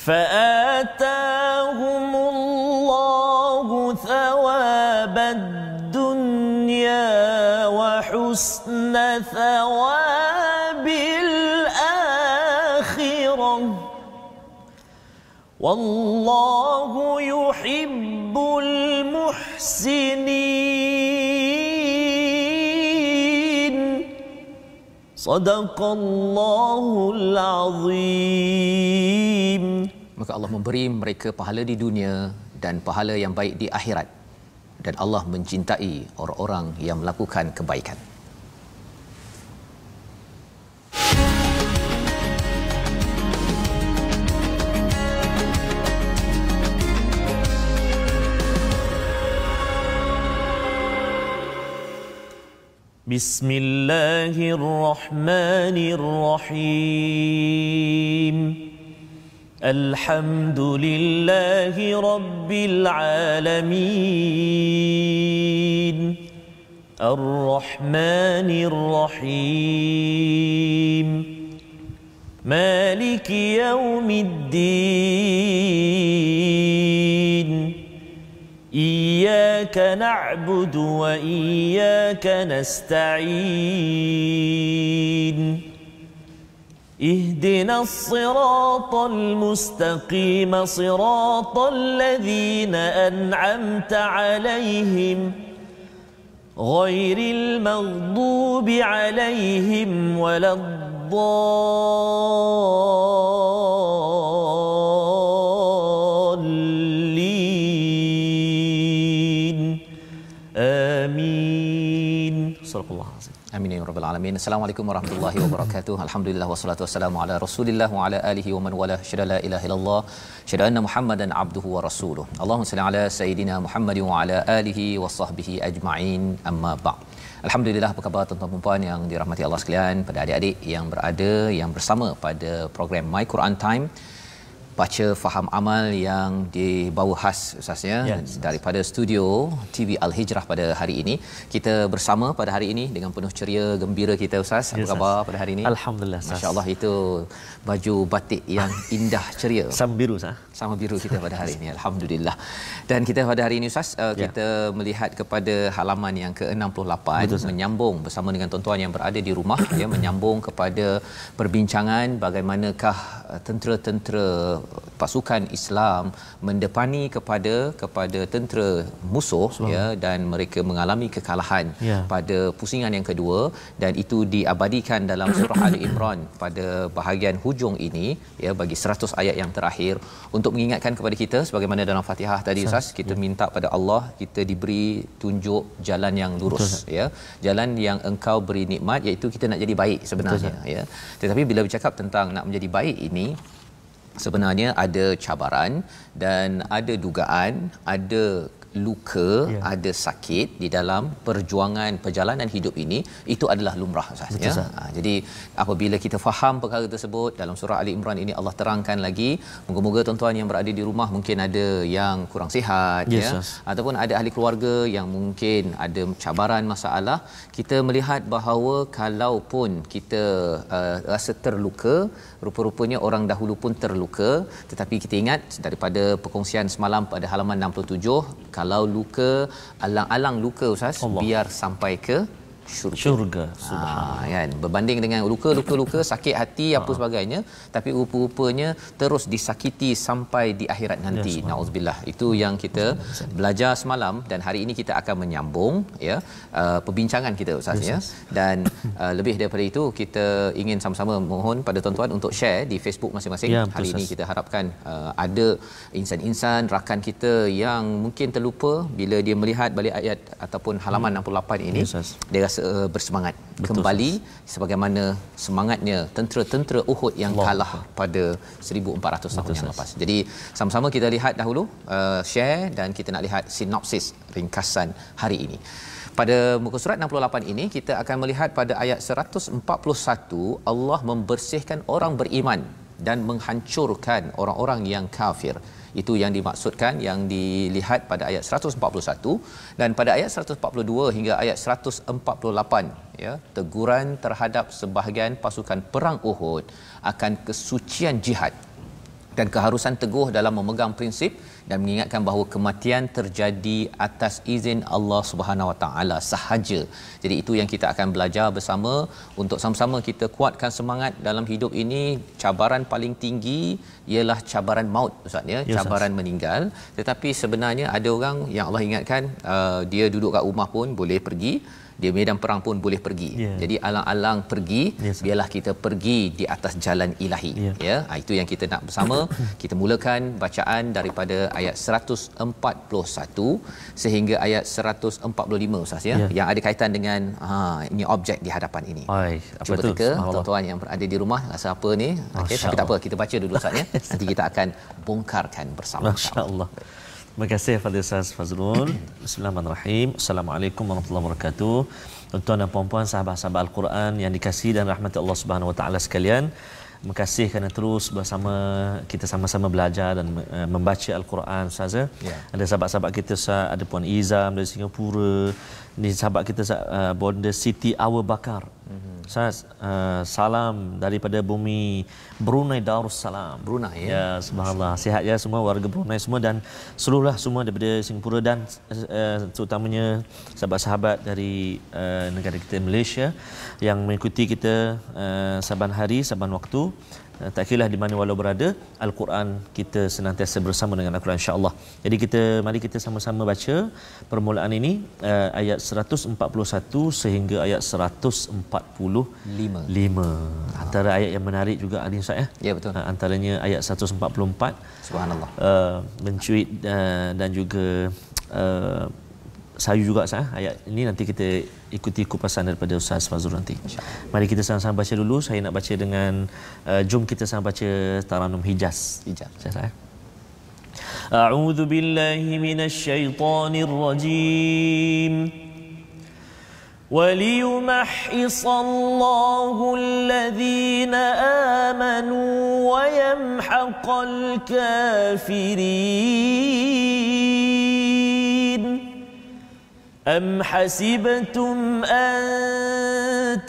فآتاهم الله ثواب الدنيا وحسن ثواب الآخرة والله يحب المحسنين صدق الله العظيم. Maka Allah memberi mereka pahala di dunia dan pahala yang baik di akhirat, dan Allah mencintai orang-orang yang melakukan kebaikan. Bismillahirrahmanirrahim. Alhamdulillahi Rabbil Alamin. Ar-Rahmanir Rahim. Maliki Yawmiddin. Iyyaka na'budu wa iyyaka nasta'in. اهدنا الصراط المستقيم صراط الذين أنعمت عليهم غير المغضوب عليهم ولا الضالين آمين. صدق الله العظيم. Amin ya rabbal alamin. Assalamualaikum warahmatullahi wabarakatuh. Alhamdulillah wassalatu wassalamu ala Rasulillah wa ala alihi wa man wala. Syada la ilaha illallah, syada anna Muhammadan abduhu wa rasuluh. Allahumma salli ala sayidina Muhammad wa ala alihi wa sahbihi ajma'in. Amma ba'd. Alhamdulillah, apa khabar tuan-tuan dan puan yang dirahmati Allah sekalian, pada adik-adik yang bersama pada program My Quran Time, baca faham amal yang dibawa khas Ustaznya daripada studio TV Al-Hijrah pada hari ini. Kita bersama pada hari ini dengan penuh ceria gembira kita Ustaz. Apa khabar pada hari ini? Alhamdulillah. Masya-Allah, itu baju batik yang indah ceria. Sama biru Ustaz. Sama biru kita pada hari ini. Alhamdulillah. Dan kita pada hari ini Ustaz, kita melihat kepada halaman yang ke-68. Betul, menyambung bersama dengan tuan-tuan yang berada di rumah ya, menyambung kepada perbincangan bagaimanakah tentera-tentera pasukan Islam mendepani kepada tentera musuh ya, dan mereka mengalami kekalahan pada pusingan yang kedua, dan itu diabadikan dalam surah Ali Imran pada bahagian hujung ini ya, bagi 100 ayat yang terakhir, untuk mengingatkan kepada kita sebagaimana dalam Fatihah tadi Ustaz, kita minta pada Allah kita diberi tunjuk jalan yang lurus ya, jalan yang Engkau beri nikmat, iaitu kita nak jadi baik sebenarnya ya. Tetapi bila bercakap tentang nak menjadi baik ini, sebenarnya ada cabaran dan ada dugaan, ada luka, ada sakit di dalam perjuangan perjalanan hidup ini. Itu adalah lumrah Ustaz ya. Jadi apabila kita faham perkara tersebut, dalam surah Ali Imran ini Allah terangkan lagi. Moga-moga tuan-tuan yang berada di rumah mungkin ada yang kurang sihat ya, ataupun ada ahli keluarga yang mungkin ada cabaran masalah, kita melihat bahawa kalaupun kita rasa terluka, rupa-rupanya orang dahulu pun terluka, tetapi kita ingat daripada perkongsian semalam pada halaman 67, kalau luka, alang-alang luka Ustaz, biar sampai ke syurga. Kan, berbanding dengan luka sakit hati apa sebagainya, tapi rupa-rupanya terus disakiti sampai di akhirat nanti. Nauzubillah. Itu yang kita belajar semalam, dan hari ini kita akan menyambung ya perbincangan kita Ustaz ya. Dan lebih daripada itu, kita ingin sama-sama mohon pada tuan-tuan untuk share di Facebook masing-masing. Hari ini kita harapkan ada insan-insan rakan kita yang mungkin terlupa bila dia melihat balik ayat ataupun halaman 68 ini, dia rasa bersemangat kembali sebagaimana semangatnya tentera-tentera Uhud yang kalah pada 1400 tahun yang lepas. Jadi sama-sama kita lihat dahulu, share, dan kita nak lihat sinopsis ringkasan hari ini. Pada muka surat 68 ini kita akan melihat pada ayat 141, Allah membersihkan orang beriman dan menghancurkan orang-orang yang kafir. Itu yang dimaksudkan, yang dilihat pada ayat 141, dan pada ayat 142 hingga ayat 148 ya, teguran terhadap sebahagian pasukan perang Uhud akan kesucian jihad. dan keharusan teguh dalam memegang prinsip dan mengingatkan bahawa kematian terjadi atas izin Allah Subhanahu Wa Taala sahaja. Jadi itu yang kita akan belajar bersama untuk sama-sama kita kuatkan semangat dalam hidup ini. Cabaran paling tinggi ialah cabaran maut, Ustaz ya, cabaran meninggal. Tetapi sebenarnya ada orang yang Allah ingatkan, dia duduk kat rumah pun boleh pergi, dia medan perang pun boleh pergi. Jadi alang-alang pergi, biarlah kita pergi di atas jalan ilahi. Ya, itu yang kita nak bersama. Kita mulakan bacaan daripada ayat 141 sehingga ayat 145, Ustaz ya, yang ada kaitan dengan ini objek di hadapan ini. Cuba teka tuan-tuan yang berada di rumah rasa apa ni. Okey, tapi tak apa, kita baca dulu, Ustaz ya. Nanti kita akan bongkarkan bersama. Masya-Allah. Terima kasih kepada Ustaz Fazrul. Bismillahirrahmanirrahim. Assalamualaikum warahmatullahi wabarakatuh. Tuan-tuan dan puan-puan, sahabat-sahabat Al-Quran yang dikasihi dan rahmati Allah Subhanahu Wa Taala sekalian. Terima kasih kerana terus bersama kita, sama-sama belajar dan membaca Al-Quran, Ustaz. Ada sahabat-sahabat kita, Ustaz, ada Puan Izam dari Singapura. Ni sahabat kita, Bonda Siti Awa Bakar. Ustaz, salam daripada bumi Brunei Darussalam. Brunei ya, subhanallah. Sihat ya semua warga Brunei semua dan seluruhlah semua daripada Singapura dan terutamanya sahabat-sahabat dari negara kita Malaysia yang mengikuti kita saban hari, saban waktu. Tak kira di mana walau berada, Al-Quran kita senantiasa bersama dengan Al-Quran, insya-Allah. Jadi mari kita sama-sama baca permulaan ini, ayat 141 sehingga ayat 145. Antara ayat yang menarik juga Ali Ustaz ya. Ya, betul. Antaranya ayat 144. Subhanallah. Mencuit dan juga sayu juga sah. Ayat ini nanti kita ikuti kupasan daripada Ustaz Fazrul nanti. Mari kita sama-sama baca dulu. Saya nak baca dengan jom kita sama baca Taranum Hijaz. Saya. A'udzu billahi minasy syaithanir rajim. وَلِيُمَحِّصَ اللَّهُ الَّذِينَ آمَنُوا وَيَمْحَقَ الْكَافِرِينَ أَمْ حَسِبْتُمْ أَن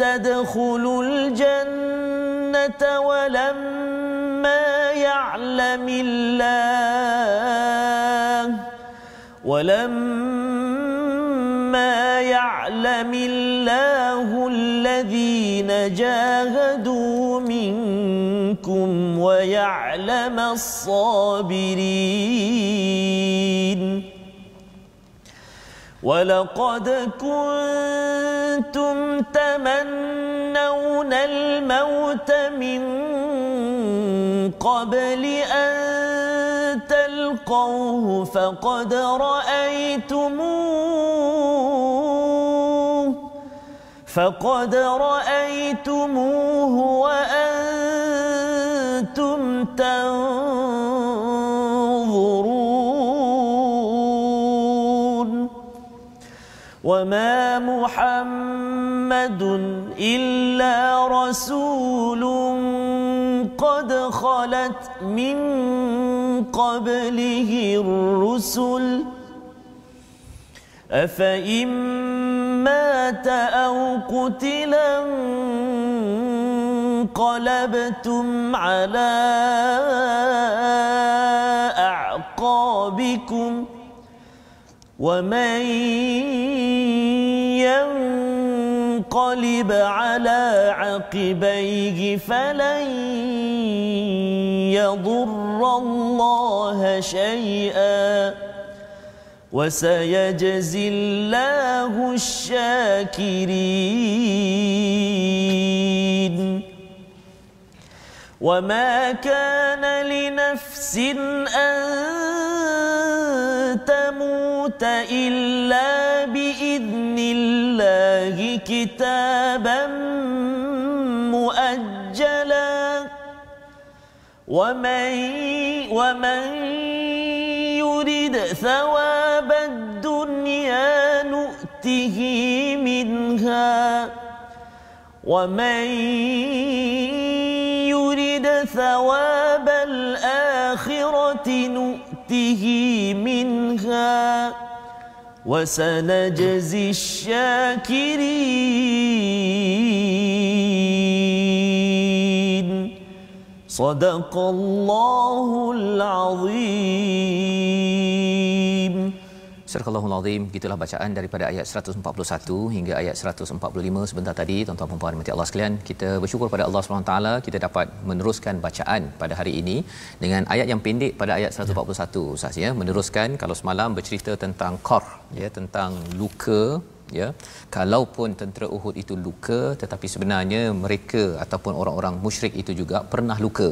تَدْخُلُوا الْجَنَّةَ وَلَمَّا يَعْلَمِ اللَّهُ الَّذِينَ جَاهَدُوا مِنكُمْ وَيَعْلَمَ الصَّابِرِينَ وَلَقَدْ كُنْتُمْ تَمَنَّوْنَ الْمَوْتَ مِنْ قَبْلِ أَنْ تَلْقَوْهُ فقد رأيتموه وأنتم تنظرون وما محمد إلا رسول قد خلت من قبله الرسل أفإن مات أو قتلا انقلبتم على أعقابكم ومن ينقلب على عقبيه فلن يضر الله شيئا وسيجزي الله الشاكرين وما كان لنفس أن تموت إلا بإذن الله كتابا مؤجلا ومن يرد ثواب الدنيا نؤته منها ومن يرد ثواب الآخرة نؤته منها وسنجزي الشاكرين Sadaqallahul azim. Surah Al-Azim, gitulah bacaan daripada ayat 141 hingga ayat 145 sebentar tadi. Tuan-tuan dan puan-puan Allah sekalian, kita bersyukur pada Allah SWT kita dapat meneruskan bacaan pada hari ini dengan ayat yang pendek pada ayat 141 Ustaz ya. Meneruskan, kalau semalam bercerita tentang qarh ya, tentang luka ya. Kalaupun tentera Uhud itu luka, tetapi sebenarnya mereka ataupun orang-orang musyrik itu juga pernah luka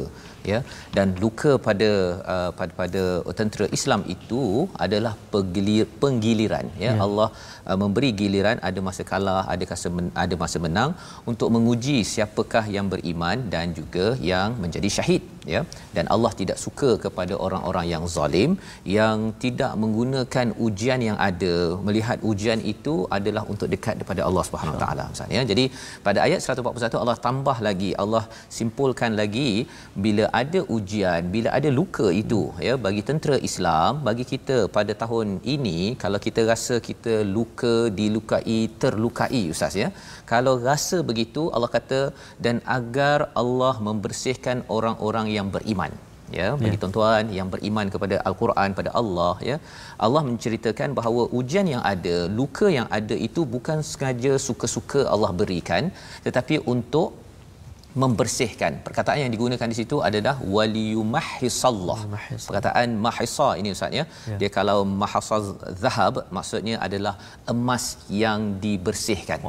ya. Dan luka pada tentera Islam itu adalah penggiliran ya. Allah memberi giliran, ada masa kalah, ada masa menang, untuk menguji siapakah yang beriman dan juga yang menjadi syahid ya. Dan Allah tidak suka kepada orang-orang yang zalim, yang tidak menggunakan ujian yang ada, melihat ujian itu adalah untuk dekat kepada Allah Subhanahu Wa Taala misalnya. Jadi pada ayat 141 Allah tambah lagi, Allah simpulkan lagi, bila ada ujian, bila ada luka itu ya, bagi tentera Islam, bagi kita pada tahun ini, kalau kita rasa kita luka, dilukai, terlukai Ustaz ya, kalau rasa begitu, Allah kata, dan agar Allah membersihkan orang-orang yang beriman ya. Bagi tuan-tuan yang beriman kepada Al-Quran, pada Allah ya, Allah menceritakan bahawa ujian yang ada, luka yang ada itu bukan sengaja suka-suka Allah berikan, tetapi untuk membersihkan. Perkataan yang digunakan di situ adalah waliyumahhisallah. Perkataan mahisa ini Ustaz ya. Dia kalau mahasaz zahab, maksudnya adalah emas yang dibersihkan.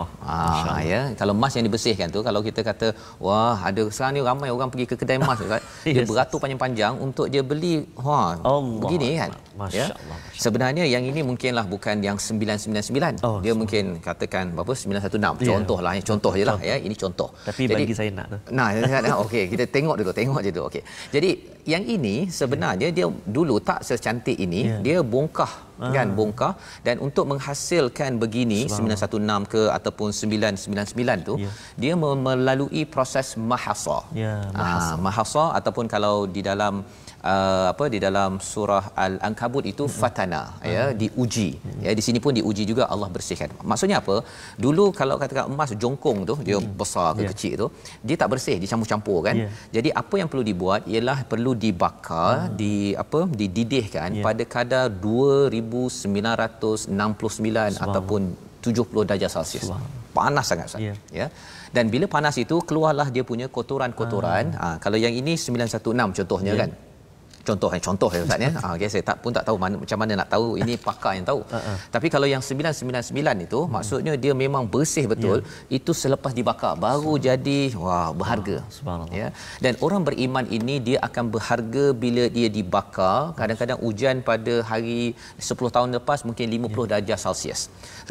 Ya, kalau emas yang dibersihkan tu, kalau kita kata wah, ada sekarang ni ramai orang pergi ke kedai emas Ustaz, dia beratur panjang-panjang untuk dia beli begini kan. Ya. Sebenarnya yang ini mungkinlah bukan yang 999. Dia mungkin katakan berapa, 916. Contohlah, contoh jelah ya, ini contoh. Tapi bagi saya nak. Okey, kita tengok je tu. Okey. Jadi yang ini sebenarnya dia dulu tak secantik ini, dia bongkah kan, bongkah, dan untuk menghasilkan begini 916 ke ataupun 999 tu, dia melalui proses mahasa. Mahasa ataupun kalau di dalam di dalam surah Al-Ankabut itu fatana ya, diuji ya. Di sini pun diuji juga, Allah bersihkan. Maksudnya apa? Dulu kalau katakan emas jongkong tu, dia besar ke kecil tu, dia tak bersih, dicampur-campur kan. Jadi apa yang perlu dibuat ialah perlu dibakar, dididihkan pada kadar 2969 ataupun 70 darjah Celsius. Panas sangat Ustaz ya. Dan bila panas itu keluarlah dia punya kotoran-kotoran. Kalau yang ini 916 contohnya kan. Contoh Ustaz ya. Okey, saya tak tahu macam mana nak tahu, ini pakar yang tahu. Tapi kalau yang 999 itu maksudnya dia memang bersih betul, itu selepas dibakar baru jadi berharga. Ya. Dan orang beriman ini dia akan berharga bila dia dibakar. Kadang-kadang hujan pada hari 10 tahun lepas mungkin 50 darjah Celsius.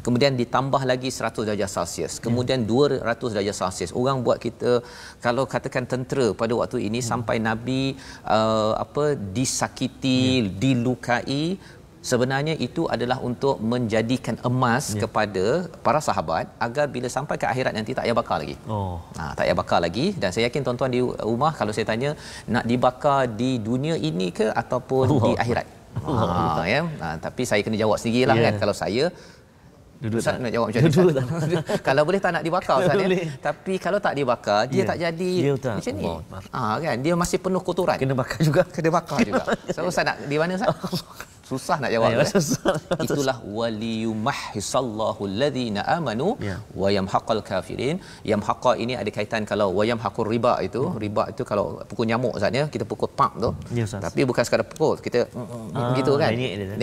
Kemudian ditambah lagi 100 darjah Celsius. Kemudian 200 darjah Celsius. Orang buat kita, kalau katakan tentera pada waktu ini sampai Nabi disakiti, dilukai, sebenarnya itu adalah untuk menjadikan emas kepada para sahabat agar bila sampai ke akhirat nanti tak payah bakar lagi. Tak payah bakar lagi. Dan saya yakin tuan-tuan di rumah, kalau saya tanya nak dibakar di dunia ini ke ataupun di akhirat, ya. Tapi saya kena jawab sendirilah kan. Kalau saya Ustaz nak jawab macam ni. Kalau boleh tak nak dibakar Ustaz ya. Tapi kalau tak dibakar, dia tak jadi macam ni. Kan dia masih penuh kotoran. Kena bakar juga. So Ustaz nak di mana Ustaz? Susah nak jawab. Itulah waliyumahhisallahu alladhina amanu wa yamhaqal kafirin. Yamhaqa ini ada kaitan, kalau wa yamhaqur riba itu kalau pukul nyamuk Ustaz ya, kita pukul pak tu. Tapi bukan sekadar pukul, kita begitu kan.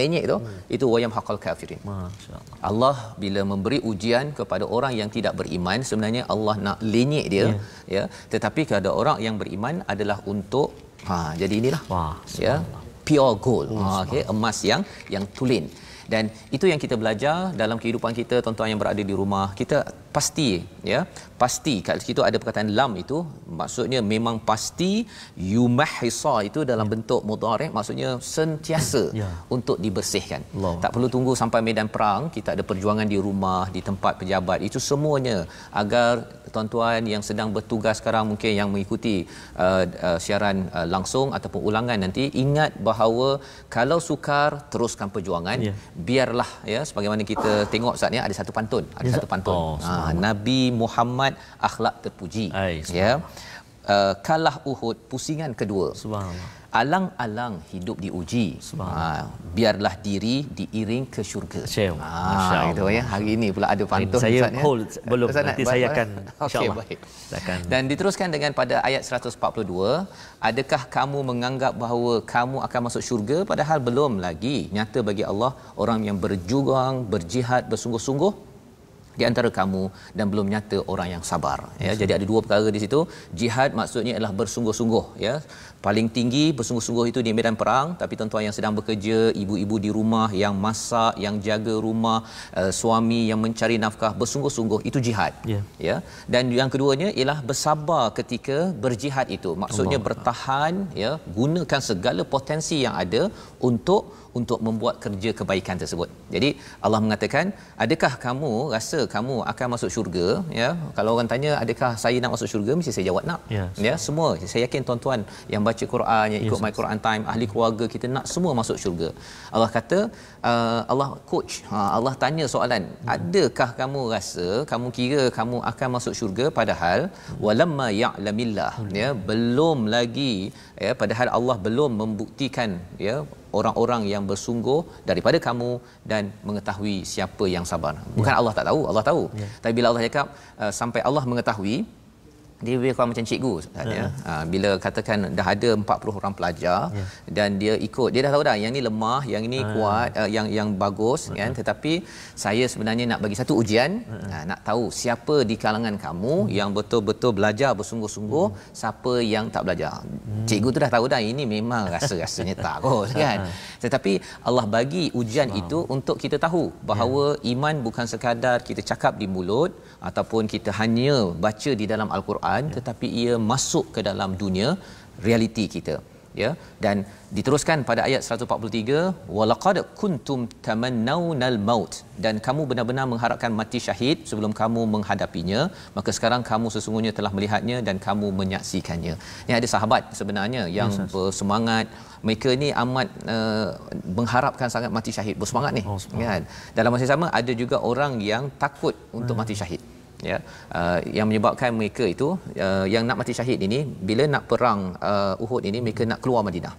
Lenyek tu. Itu wa yamhaqal kafirin. Masya-Allah. Allah bila memberi ujian kepada orang yang tidak beriman, sebenarnya Allah nak lenyek dia ya. Tetapi kepada orang yang beriman adalah untuk jadi inilah ya, pure gold. Okey, emas yang tulen. Dan itu yang kita belajar dalam kehidupan kita, tuan-tuan yang berada di rumah. Kita pasti kat situ ada perkataan lam, itu maksudnya memang pasti. Yumahhisa itu dalam bentuk mudhari', maksudnya sentiasa untuk dibersihkan. Tak perlu tunggu sampai medan perang, kita ada perjuangan di rumah, di tempat pejabat, itu semuanya agar tuan-tuan yang sedang bertugas sekarang, mungkin yang mengikuti siaran langsung ataupun ulangan nanti, ingat bahawa kalau sukar, teruskan perjuangan. Biarlah ya, sebagaimana kita tengok Ustaz ya, ada satu pantun. Nabi Muhammad akhlak terpuji ya. kalah Uhud pusingan kedua. Subhanallah. Alang-alang hidup diuji. Biarlah diri diiring ke syurga. Itu ya. Hari ini pula ada pantun saya Ustaz, hold belum nanti saya akan insyaallah. baik. Akan. Dan diteruskan dengan pada ayat 142, adakah kamu menganggap bahawa kamu akan masuk syurga padahal belum lagi nyata bagi Allah orang yang berjuang, berjihad bersungguh-sungguh di antara kamu dan belum nyata orang yang sabar ya. Jadi ada dua perkara di situ. Jihad maksudnya adalah bersungguh-sungguh ya. Paling tinggi bersungguh-sungguh itu di medan perang, tapi tuan-tuan yang sedang bekerja, ibu-ibu di rumah yang masak, yang jaga rumah, suami yang mencari nafkah bersungguh-sungguh, itu jihad. Ya. Dan yang keduanya ialah bersabar ketika berjihad itu. Maksudnya bertahan ya, gunakan segala potensi yang ada untuk membuat kerja kebaikan tersebut. Jadi Allah mengatakan, adakah kamu rasa kamu akan masuk syurga ya? Kalau orang tanya adakah saya nak masuk syurga, mesti saya jawab nak. Ya, semua saya yakin tuan-tuan yang baca Quran, yang ikut My Quran Time, ahli keluarga kita nak semua masuk syurga. Allah kata, Allah coach, Allah tanya soalan, adakah kamu rasa, kamu kira kamu akan masuk syurga padahal walamma ya'lamillah ya, belum lagi ya, padahal Allah belum membuktikan ya orang-orang yang bersungguh daripada kamu dan mengetahui siapa yang sabar. Bukan Allah tak tahu, Allah tahu. Tapi bila Allah cakap sampai Allah mengetahui, dia lebih kurang macam cikgu ya. Bila katakan dah ada 40 orang pelajar dan dia ikut, dia dah tahu dah yang ni lemah, yang ini kuat, yang bagus kan, tetapi saya sebenarnya nak bagi satu ujian, nak tahu siapa di kalangan kamu yang betul-betul belajar bersungguh-sungguh, siapa yang tak belajar. Cikgu tu dah tahu dah ini memang rasa-rasanya tak kot kan. Tetapi Allah bagi ujian itu untuk kita tahu bahawa iman bukan sekadar kita cakap di mulut ataupun kita hanya baca di dalam Al-Quran, tetapi ia masuk ke dalam dunia realiti kita ya. Dan diteruskan pada ayat 143, walaqad kuntum tamannawnal maut, dan kamu benar-benar mengharapkan mati syahid sebelum kamu menghadapinya, maka sekarang kamu sesungguhnya telah melihatnya dan kamu menyaksikannya. Ini ada sahabat sebenarnya yang bersemangat, mereka ni amat mengharapkan sangat mati syahid, bersemangat ni kan. Dalam masa yang sama ada juga orang yang takut untuk mati syahid ya. Yang menyebabkan mereka itu yang nak mati syahid ini, bila nak perang Uhud ini, mereka nak keluar Madinah.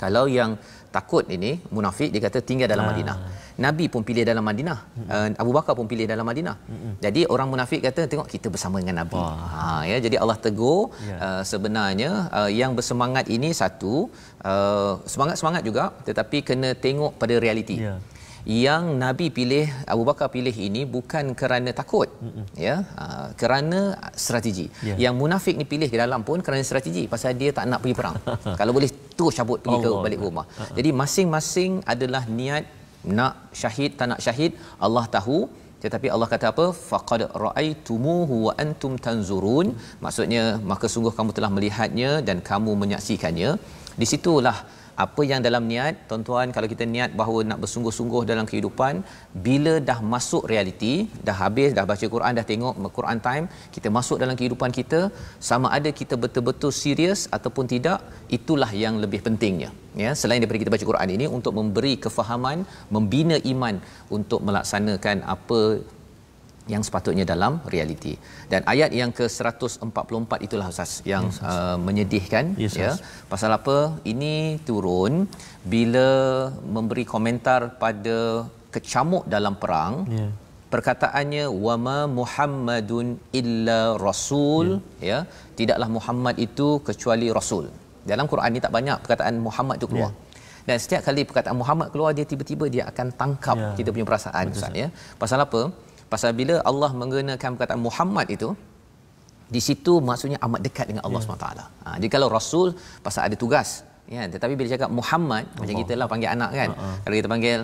Kalau yang takut ini munafik, dia kata tinggal dalam Madinah. Nabi pun pilih dalam Madinah, Abu Bakar pun pilih dalam Madinah. Jadi orang munafik kata tengok kita bersama dengan Nabi. Ya, jadi Allah tegur sebenarnya yang bersemangat ini satu, semangat-semangat juga, tetapi kena tengok pada realiti. Yang Nabi pilih, Abu Bakar pilih ini bukan kerana takut ya, kerana strategi. Yang munafik ni pilih ke dalam pun kerana strategi, pasal dia tak nak pergi perang. Kalau boleh terus cabut pergi ke balik rumah. Jadi masing-masing adalah niat, nak syahid tak nak syahid Allah tahu. Tetapi Allah kata apa? Faqad ra'aitumuhu wa antum tanzurun, maksudnya maka sungguh kamu telah melihatnya dan kamu menyaksikannya. Di situlah apa yang dalam niat, tuan-tuan, kalau kita niat bahawa nak bersungguh-sungguh dalam kehidupan, bila dah masuk realiti, dah habis, dah baca Quran, dah tengok Quran Time, kita masuk dalam kehidupan kita, sama ada kita betul-betul serius ataupun tidak, itulah yang lebih pentingnya ya, selain daripada kita baca Quran ini untuk memberi kefahaman, membina iman untuk melaksanakan apa yang sepatutnya dalam realiti. Dan ayat yang ke-144 itulah Ustaz yang menyedihkan ya. Pasal apa? Ini turun bila memberi komentar pada kecamuk dalam perang. Perkataannya wama Muhammadun illa rasul ya, tidaklah Muhammad itu kecuali rasul. Dalam Quran ni tak banyak perkataan Muhammad itu keluar. Dan setiap kali perkataan Muhammad keluar, dia tiba-tiba dia akan tangkap kita punya perasaan Ustaz ya. Pasal apa? Pasal bila Allah menggunakan perkataan Muhammad itu, di situ maksudnya amat dekat dengan Allah SWT. Jadi kalau Rasul pasal ada tugas ya, tetapi bila cakap Muhammad, macam kita lah panggil anak kan. Kalau kita panggil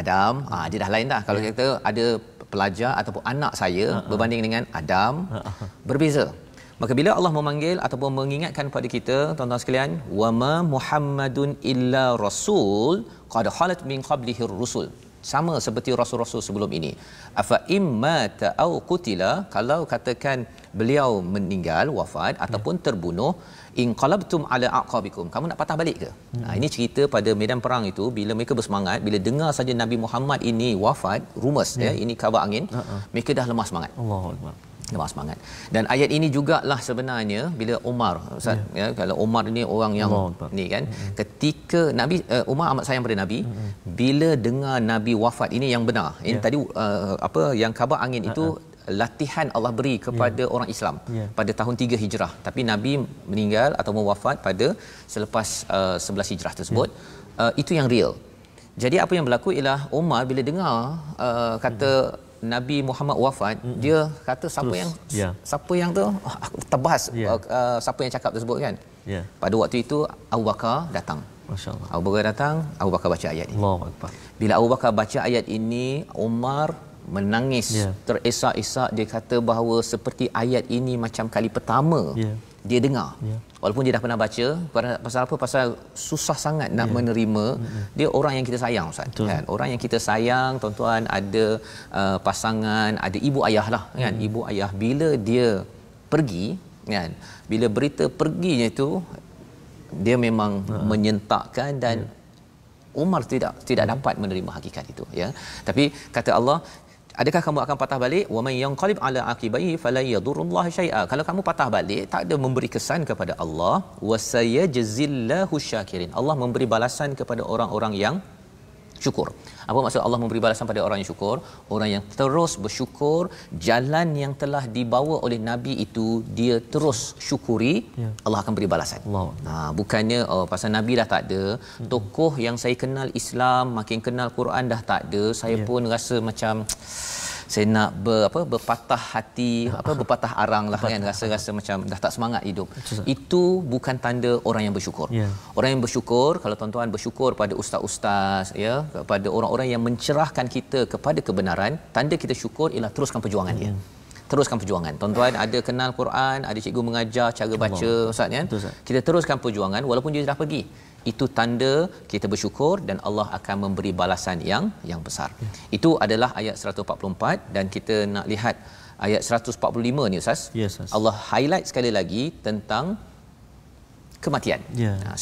Adam, dia dah lain dah. Kalau kita ada pelajar ataupun anak saya berbanding dengan Adam, berbeza. Maka bila Allah memanggil ataupun mengingatkan kepada kita, tuan-tuan sekalian, wama Muhammadun illa rasul qad khalat min qablihi rusul, sama seperti rasul-rasul sebelum ini. Afa imma ta'au qutila, kalau katakan beliau meninggal, wafat ataupun terbunuh, inqalabtum ala aqabikum, kamu nak patah balik ke? Ini cerita pada medan perang itu, bila mereka bersemangat, bila dengar saja Nabi Muhammad ini wafat, rumus ya, ini khabar angin, mereka dah lemah semangat. Allahuakbar. gemar semangat. Dan ayat ini jugalah sebenarnya bila Umar, Ustaz, ya, kalau Umar ni orang yang ni kan, ketika Nabi Umar amat sayang pada Nabi, bila dengar Nabi wafat, ini yang benar. Ini tadi apa yang khabar angin itu latihan Allah beri kepada orang Islam pada tahun 3 Hijrah, tapi Nabi meninggal atau wafat pada selepas 11 Hijrah tersebut. Itu yang real. Jadi apa yang berlaku ialah Umar bila dengar kata Nabi Muhammad wafat, dia kata siapa yang tu tebas siapa yang cakap tersebut kan. Pada waktu itu Abu Bakar datang. Masya-Allah. Abu Bakar datang, Abu Bakar baca ayat ini. Allahu Akbar. Bila Abu Bakar baca ayat ini, Umar menangis, teresak-esak. Dia kata bahawa seperti ayat ini macam kali pertama dia dengar. Walaupun dia dah pernah baca, pasal apa? Pasal susah sangat nak menerima. Dia orang yang kita sayang, Ustaz. Kan? Orang yang kita sayang, tuan-tuan, ada pasangan, ada ibu ayah lah kan. Ibu ayah bila dia pergi kan, bila berita perginya itu, dia memang menyentakkan dan Umar tidak dapat menerima hakikat itu, ya. Tapi kata Allah, adakah kamu akan patah balik? Wa man yanqalib ala aqibaihi fala yadurrullaha syai'a. Kalau kamu patah balik, tak ada memberi kesan kepada Allah. Wa sayajzillahu syakirin. Allah memberi balasan kepada orang-orang yang syukur. Apa maksud Allah memberi balasan pada orang yang syukur? Orang yang terus bersyukur, jalan yang telah dibawa oleh Nabi itu dia terus syukuri, Allah akan beri balasan. Bukannya pasal Nabi dah tak ada, tokoh yang saya kenal Islam, makin kenal Quran dah tak ada, saya pun rasa macam saya nak berpatah hati, berpatah arang lah kan, rasa macam dah tak semangat hidup. Itu bukan tanda orang yang bersyukur. Orang yang bersyukur, kalau tuan-tuan bersyukur pada ustaz-ustaz, ya, kepada orang-orang yang mencerahkan kita kepada kebenaran, tanda kita syukur ialah teruskan perjuangan dia. Teruskan perjuangan. Tuan-tuan ada kenal Quran, ada cikgu mengajar cara baca, Ustaz kan? Kita teruskan perjuangan walaupun dia dah pergi. Itu tanda kita bersyukur dan Allah akan memberi balasan yang besar. Itu adalah ayat 144 dan kita nak lihat ayat 145 ni, Ustaz. Allah highlight sekali lagi tentang kematian.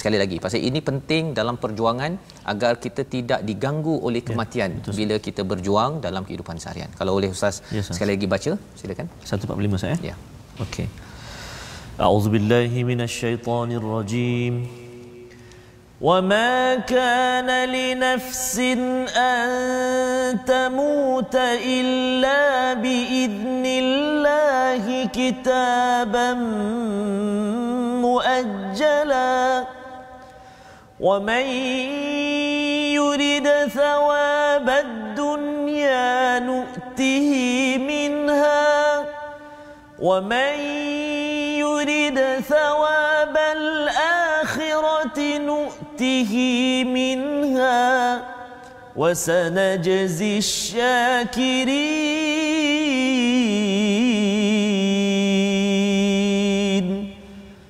Sekali lagi, pasal ini penting dalam perjuangan agar kita tidak diganggu oleh kematian bila kita berjuang dalam kehidupan seharian. Kalau boleh Ustaz sekali lagi baca, silakan. 145 saya. Ya. Okey. A'udzubillahi minasyaitonir rajim. وَمَا كَانَ لِنَفْسٍ أَن تَمُوتَ إِلَّا بِإِذْنِ اللَّهِ كِتَابًا مُؤَجَّلًا وَمَن يُرِدْ ثَوَابَ الدُّنْيَا نُؤْتِهِ مِنْهَا وَمَن يُرِدْ ثَوَابَ الْآخِرَةِ نُؤْتِهِ مِنْهَا وَسَنَجْزِي الشَّاكِرِينَ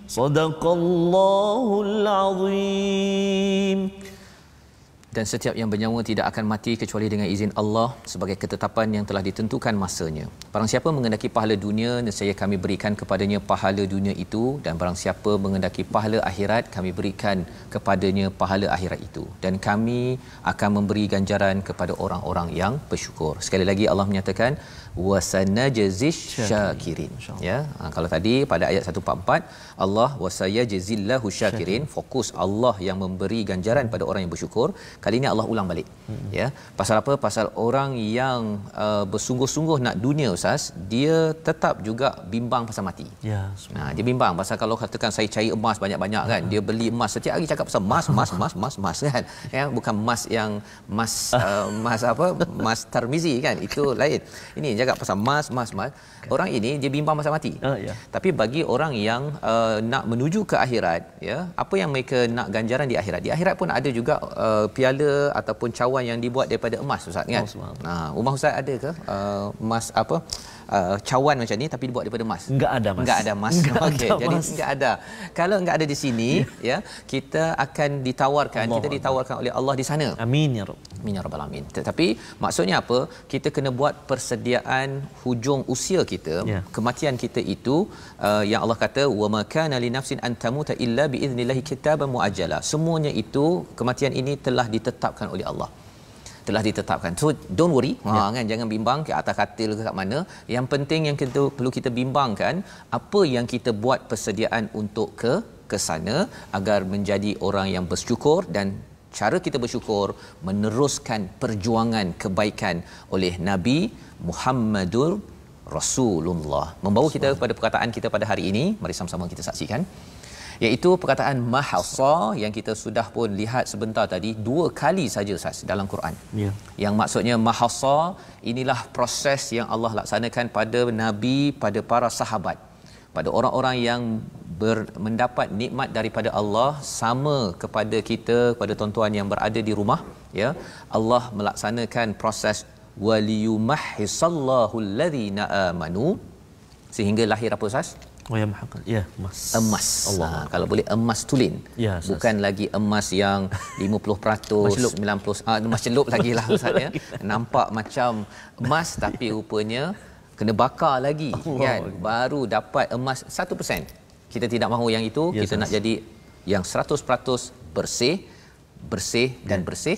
صدق الله العظيم. Dan setiap yang bernyawa tidak akan mati kecuali dengan izin Allah sebagai ketetapan yang telah ditentukan masanya. Barang siapa mengendaki pahala dunia, nescaya kami berikan kepadanya pahala dunia itu, dan barang siapa mengendaki pahala akhirat, kami berikan kepadanya pahala akhirat itu, dan kami akan memberi ganjaran kepada orang-orang yang bersyukur. Sekali lagi Allah menyatakan wasanajzish syakirin, ya. Kalau tadi pada ayat 144 Allah wasayajzillahu syakirin, fokus Allah yang memberi ganjaran pada orang yang bersyukur. Kali ini Allah ulang balik. Ya. Pasal apa? Pasal orang yang bersungguh-sungguh nak dunia, Ustaz, dia tetap juga bimbang pasal mati. Dia bimbang pasal kalau katakan saya cari emas banyak-banyak kan, dia beli emas setiap hari cakap pasal emas kan. Ya, bukan emas yang emas emas Tarmizi kan, itu lain. Ini cakap pasal emas. Orang ini dia bimbang pasal mati. Tapi bagi orang yang nak menuju ke akhirat, ya, apa yang mereka nak ganjaran di akhirat. Di akhirat pun ada juga piala ataupun cawan yang dibuat daripada emas, Ustaz kan. Rumah Ustaz ada ke emas cawan macam ni tapi dibuat daripada emas? Enggak ada emas. Okey, jadi enggak ada. Kalau enggak ada di sini, ya, kita akan ditawarkan, oleh Allah di sana. Amin ya Rabb. Amin ya rabbal alamin. Tetapi maksudnya apa? Kita kena buat persediaan hujung usia kita, kematian kita itu, yang Allah kata wa ma kana li nafsin an tamuta illa bi idznillah kitaban muajjala. Semuanya itu, kematian ini telah ditetapkan oleh Allah. telah ditetapkan. So don't worry, kan, jangan bimbang ke atas katil ke kat mana. Yang penting yang kita perlu kita bimbangkan, apa yang kita buat persediaan untuk ke sana agar menjadi orang yang bersyukur, dan cara kita bersyukur meneruskan perjuangan kebaikan oleh Nabi Muhammadur Rasulullah. Membawa kita kepada perkataan kita pada hari ini, mari sama-sama kita saksikan, iaitu perkataan mahassa yang kita sudah pun lihat sebentar tadi 2 kali saja Ustaz dalam Quran. Ya. Yang maksudnya mahassa inilah proses yang Allah laksanakan pada Nabi, pada para sahabat, pada orang-orang yang mendapat nikmat daripada Allah, sama kepada kita, kepada tuan-tuan yang berada di rumah, ya. Allah melaksanakan proses waliyumahhisallahu alladhina amanu, sehingga lahir apa Ustaz? Oh ya, ya, emas. Emas. Allah. Kalau boleh emas tulen. Ya, bukan lagi emas yang 50%, 90%. Emas celup lagi lah Ustaz, ya. Nampak macam emas tapi rupanya kena bakar lagi, kan. Baru dapat emas 1%. Kita tidak mahu yang itu, kita nak jadi yang 100% bersih dan bersih.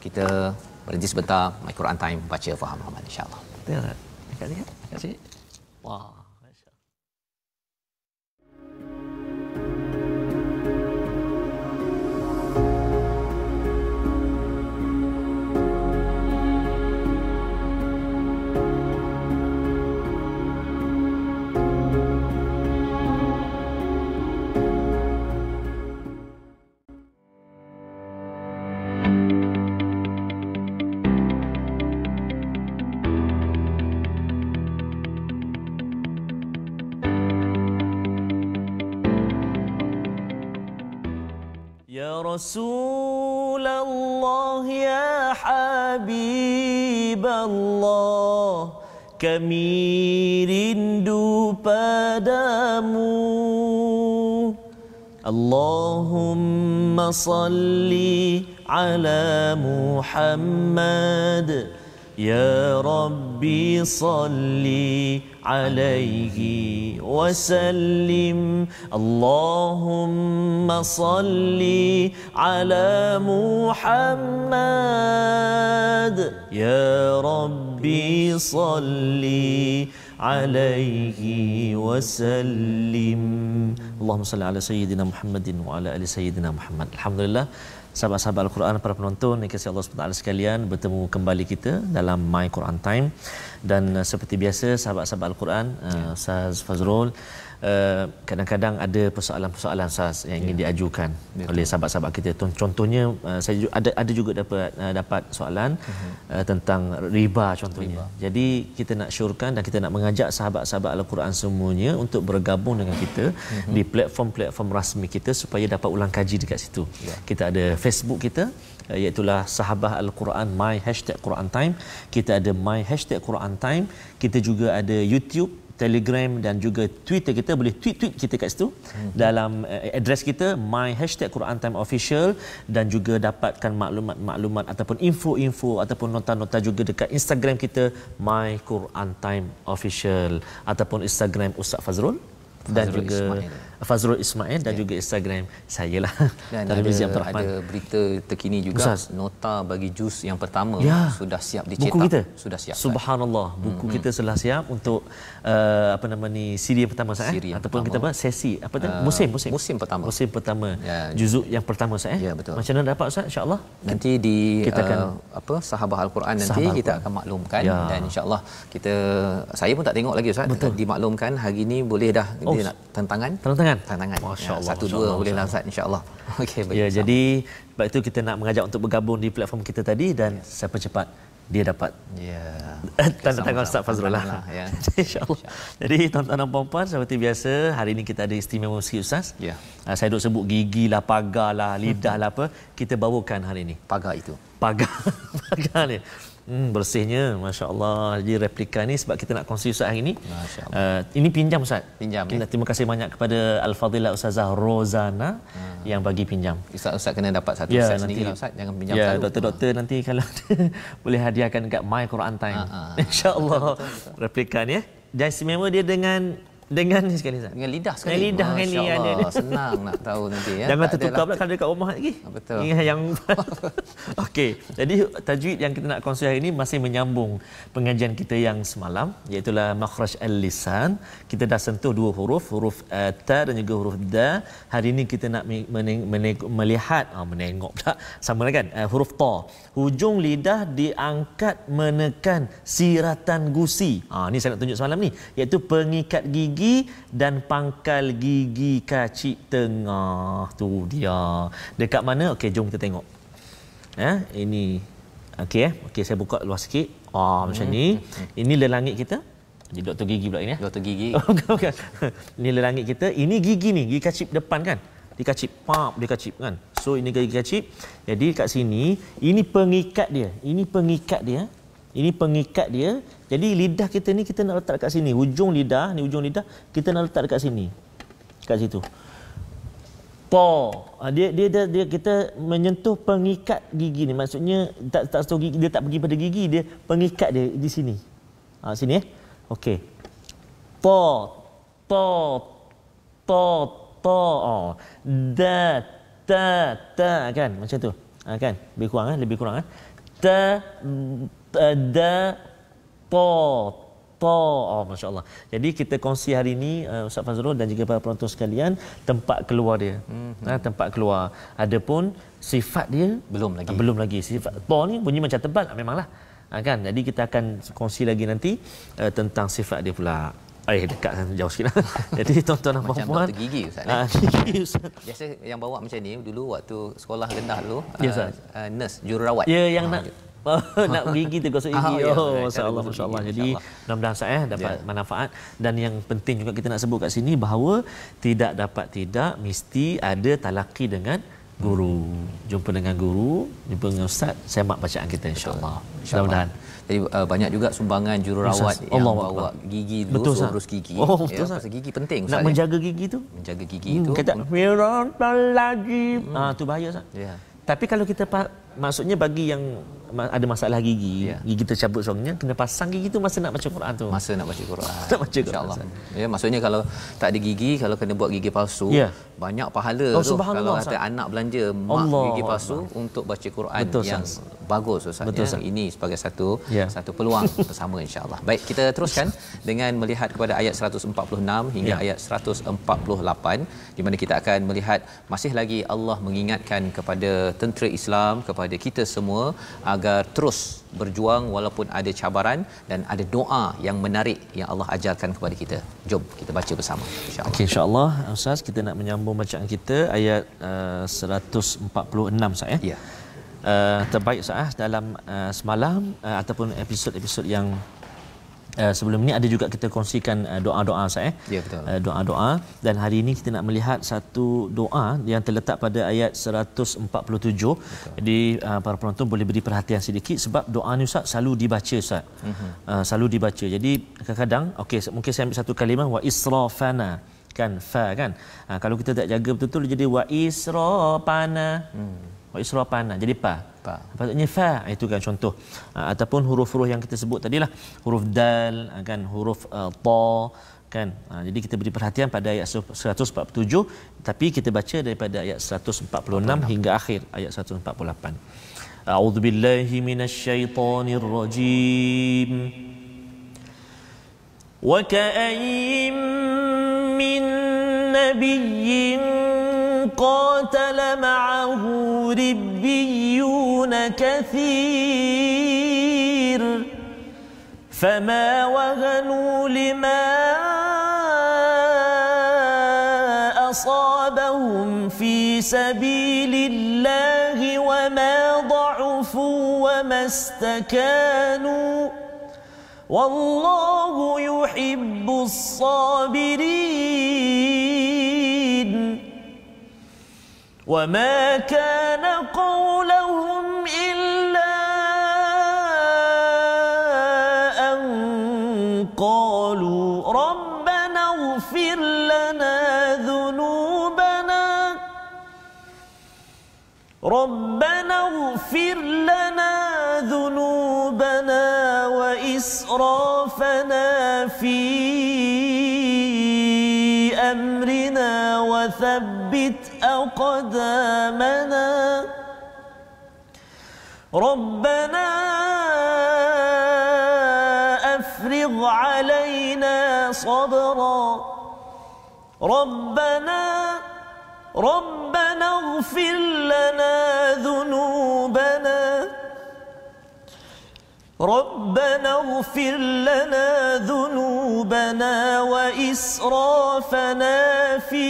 Kita berhenti sebentar, My Quran Time, baca, faham, amal, insya-Allah. Terima kasih. Wah. Rasulullah ya Habib Allah, kami rindu padamu. Allahumma salli ala Muhammad, ya Rabbi salli alaihi wasallim. Allahumma salli ala Muhammad, ya Rabbi salli alaihi wasallim. Allahumma salli ala sayyidina Muhammadin wa ala ali sayyidina Muhammad. Alhamdulillah, sahabat-sahabat Al-Quran, para penonton yang kasih Allah SWT sekalian, bertemu kembali kita dalam My Quran Time. Dan seperti biasa, sahabat-sahabat Al-Quran, Ustaz Fazrul, kadang-kadang ada persoalan-persoalan Ustaz yang ingin diajukan oleh sahabat-sahabat kita. Contohnya, saya ada juga dapat soalan tentang riba contohnya. Jadi kita nak syorkan dan kita nak mengajak sahabat-sahabat Al-Quran semuanya untuk bergabung dengan kita di platform-platform rasmi kita supaya dapat ulang kaji dekat situ. Kita ada Facebook kita, iaitulah Sahabah Al-Quran My #Quran Time. Kita ada My #Quran Time. Kita juga ada YouTube, Telegram dan juga Twitter. Kita boleh tweet kita kat situ dalam address kita My #Quran Time Official, dan juga dapatkan maklumat-maklumat ataupun info-info ataupun nota-nota juga dekat Instagram kita My Quran Time Official, ataupun Instagram Ustaz Fazrul dan juga Fazrul Ismail, dan juga Instagram saya lah. Dan ada berita terkini juga, Ustaz, nota bagi juz yang pertama sudah siap dicetak. Buku kita sudah siap. Subhanallah, buku kita sudah siap untuk siri yang pertama ataupun kita sesi musim pertama juzuk yang pertama Ustaz. Ya, betul. Macam mana dapat Ustaz? Insya-Allah nanti di kita akan Sahabah Al-Quran nanti kita akan maklumkan, dan insya-Allah saya pun tak tengok lagi Ustaz, dimaklumkan hari ni boleh dah. Dia nak tantangan. Masya-Allah. 1-2 bolehlah Ustaz, insya-Allah. Okey, baik. Ya, jadi sebab itu kita nak mengajak untuk bergabung di platform kita tadi, dan siapa cepat dia dapat. Ya. Tanda tangan Ustaz Fazrul lah. Ya. Insya-Allah. Jadi tuan-tuan dan puan-puan, seperti biasa hari ini kita ada istimewa sikit Ustaz. Ya. Saya duk sebut gigi lah, pagar lah, lidah lah apa, kita bawakan hari ini. Pagar ni. Bersihnya, masya-Allah. Jadi replika ni sebab kita nak kongsi Ustaz hari ini. Masya-Allah. Ini pinjam Ustaz. Terima kasih banyak kepada Al-Fadhilah Ustazah Rozana yang bagi pinjam. Ustaz kena dapat satu set sendiri lah Ustaz, jangan pinjam satu. Doktor-doktor nanti kalau boleh hadiahkan dekat My Quran Time. Insya-Allah. Replika ni dan istimewa dia dengan Dengan ni sekali Ustaz. Dengan lidah sekali. Dengan lidah kan ni ada. Senang nak tahu nanti ya. Jangan tertukar pula kalau dekat rumah lagi. Betul. Ingat yang okey. Jadi tajwid yang kita nak kongsi hari ini masih menyambung pengajian kita yang semalam, iaitu makhraj al-lisan. Kita dah sentuh dua huruf ta dan juga huruf da. Hari ini kita nak melihat menengok pula sama kan huruf ta. Hujung lidah diangkat menekan siratan gusi. Ni saya nak tunjuk semalam ni, iaitu pengikat gigi dan pangkal gigi kacip tengah. Tu dia. Dekat mana? Okey, jom kita tengok. Ini okey saya buka luas sikit. Macam ni. Ini lelangit kita. Jadi doktor gigi pula ini Doktor gigi. Bukan. Ini lelangit kita. Ini gigi ni, gigi kacip depan kan. Dikacip, dia kacip kan. So ini gigi kacip. Jadi kat sini ini pengikat dia. Ini pengikat dia. Ini pengikat dia. Jadi lidah kita ni kita nak letak dekat sini. Hujung lidah, ni hujung lidah kita nak letak dekat sini. Kat situ. Dia kita menyentuh pengikat gigi ni. Maksudnya tak sentuh gigi, dia tak pergi pada gigi, dia pengikat dia di sini. Sini Okey. Ta kan macam tu. Kan? Lebih kurang ta da masya-Allah. Jadi kita kongsi hari ini Ustaz Fazrul dan juga para penonton sekalian tempat keluar dia. Tempat keluar. Adapun sifat dia belum lagi. Sifat ta ni bunyi macam tebal memanglah. Kan? Jadi kita akan kongsi lagi nanti tentang sifat dia pula. Dekat jauh sikit. Jadi tuan-tuan dan puan-puan, macam doktor gigi Ustaz. Gigi Ustaz. Biasa yang bawa macam ni dulu waktu sekolah rendah dulu, nurse, jururawat. Ya, yang nak gigi tu gosok gigi. Masya-Allah. Jadi mudah-mudahan saya dapat manfaat, dan yang penting juga kita nak sebut kat sini bahawa tidak mesti ada talaqi dengan guru. Jumpa dengan guru, jumpa dengan ustaz, semak bacaan kita insya-Allah. Mudah-mudahan. Jadi banyak juga sumbangan jururawat yang bawa gigi dulu, urus gigi. Pasal gigi penting Ustaz. Nak menjaga gigi tu. Menjaga gigi tu. Kata lagi. Tu bahaya Ustaz. Tapi kalau kita maksudnya bagi yang ada masalah gigi, gigi tercabut seorangnya, kena pasang gigi tu masa nak baca Quran tu. Masa nak baca Quran. Nak baca Quran. Insya-Allah. Maksudnya kalau tak ada gigi, kalau kena buat gigi palsu, banyak pahala tu. Kalau kata anak belanja mak gigi palsu untuk baca Quran yang bagus Ustaz. Ini sebagai satu peluang bersama insya-Allah. Baik, kita teruskan dengan melihat kepada ayat 146 hingga ayat 148, di mana kita akan melihat masih lagi Allah mengingatkan kepada tentera Islam, kepada kita semua agar terus berjuang walaupun ada cabaran, dan ada doa yang menarik yang Allah ajarkan kepada kita. Jom kita baca bersama insya-Allah. Okey, insya-Allah Ustaz, kita nak menyambung bacaan kita ayat 146 Ustaz ya. Terbaik Ustaz dalam semalam ataupun episod-episod yang sebelum ini ada juga kita kongsikan doa-doa Ustaz Ya, betul. Doa-doa, dan hari ini kita nak melihat satu doa yang terletak pada ayat 147. Betul. Jadi para penonton boleh beri perhatian sedikit sebab doa ni Ustaz selalu dibaca Ustaz. Selalu dibaca. Jadi kadang-kadang mungkin saya ambil satu kalimah wa israfana kan, fa kan. Kalau kita tak jaga betul-betul jadi wa israfana. Wa israfana jadi pa. Patutnya fa, itu kan contoh. Ataupun huruf-huruf yang kita sebut tadilah, huruf dal kan, huruf ta kan. Jadi kita beri perhatian pada ayat 147, tapi kita baca daripada ayat 146 hingga akhir ayat 148. A'udzubillahi minasyaitonir rajim. Wa ka'ayyin min nabiyyin قاتل معه ربيون كثير فما وهنوا لما أصابهم في سبيل الله وما ضعفوا وما استكانوا والله يحب الصابرين وما كان قولهم إلا أن قالوا ربنا اغفر لنا ذنوبنا وإسرافنا في أمرنا وثبت أقدامنا ربنا أفرغ علينا صبرا ربنا اغفر لنا ذنوبنا وإسرافنا في